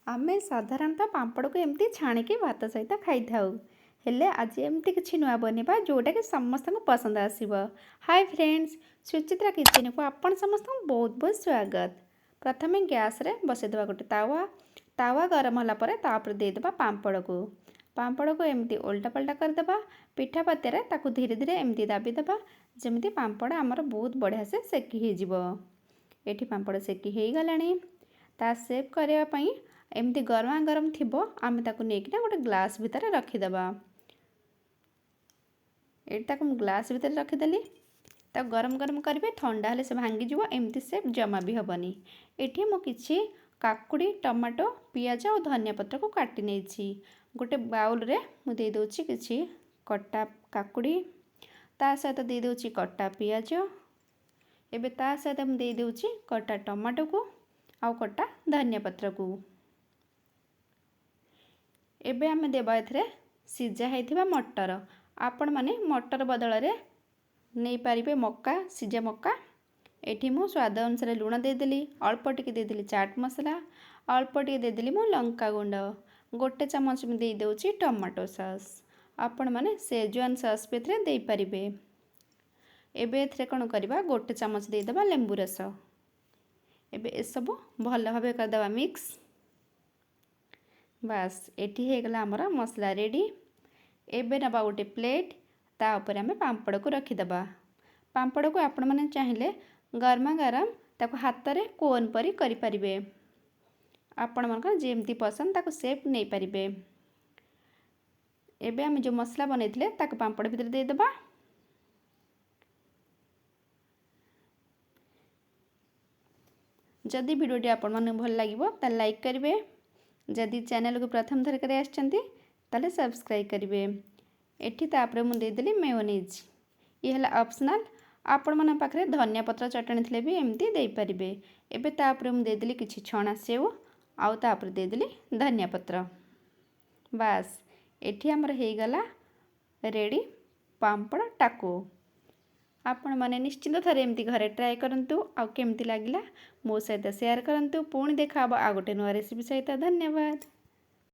आमे साधारणतः पांपड़ को एमती छाणिकी भात सहित खाई थाउ। हेले आज एमती किछि नुआ बनेबा जोटा कि समस्त को पसंद आसीबो। हाय फ्रेंड्स, सुचित्रा किचन को आपण समस्त बहुत बहुत स्वागत। प्रथमे गैस रे बसे देबा गोटे तावा। तावा गरम होला परे तापर दे देबा पांपड़ को एमती उल्टा पलटा कर देबा। पिठा पत्यारे ताकू धीरे धीरे एमती दाबी देबा जेमती पांपड़ हमर बहुत बढ़िया से सेकी हे जिवो। एठी पांपड़ सेकी हे गलानी। ता सेव करबा पई एमती गरमा गरम थिबो आमे ताकू नेकिना गोटे ग्लास भितर रखिदेबा। एटा ताकू ग्लास भितर रखिदेली। ता गरम गरम करिवे, ठंडा हेले से भांगी जिवो, एमती से जमा भी हबनी। एठी मो किछि काकुड़ी, टमाटो, पियाज और धनिया पत्र को काटी नेछि। गोटे बाउल रे मु दे दोछि किछि कटा काकुड़ी, ता सहित दे दोछि कटा पियाज। एबे ता सहित मु दे दोछि कटा टमाटो को आउ कटा धनिया पत्र को। एबे आमे देबा एथरे सिजा हेथिबा मटर। आपण माने मटर बदल रे नहीं पारिबे मक्का, सिजा मक्का। एठी मु स्वाद अनुसार लूण दे देली, अल्प टिके दे देली चाट मसला, अल्प टिके दे देली मु लंका गुंड, गोटे चमच में दे दोछि टमाटो सॉस। आपण माने सेजवान सॉस पे एथरे दे पारिबे। एबे एथरे कोन करबा, गोटे चमच दे देबा लेंबू रस। एबे ए सब भल भाबे कर देबा मिक्स। बास एठी हे गला हमर मसला रेडी। एबे नबा गोटे प्लेट, ता ऊपर हमें पांपड़ को रखी दबा। पांपड़ को आपण माने चाहिले गरमा गरम ताको हाथ रे कोन परी करि परिबे। आपण मन जेमती पसंद ताको शेप नै परिबे। एबे हम जो मसला बनैथिले ताको पांपड़ भीतर दे दबा। जदि वीडियोटी आपण मन भल लागिबो ता लाइक करिवे। जदि चैनल को प्रथम थर करे आछंती ताले सब्सक्राइब करिवे। एठी तापरे मु दे देली मेयोनीज। ये हला ऑप्शनल। आपण मन पाखरे धनिया पत्र चटणी थिले भी एमती दे परिबे। एबे तापरे मु दे देली किछि छणा सेव आउ तापरे दे देली धनिया पत्र। बास एठी हमर हे गला रेडी पांपड़ टाको। आपण माने निश्चिंत थरे एमती घरे ट्राई करंतु आउ केमती लागिला मो सहित शेयर करंतु। पुणी देखा आ गोटे नुआ रेसिपी सहित। धन्यवाद।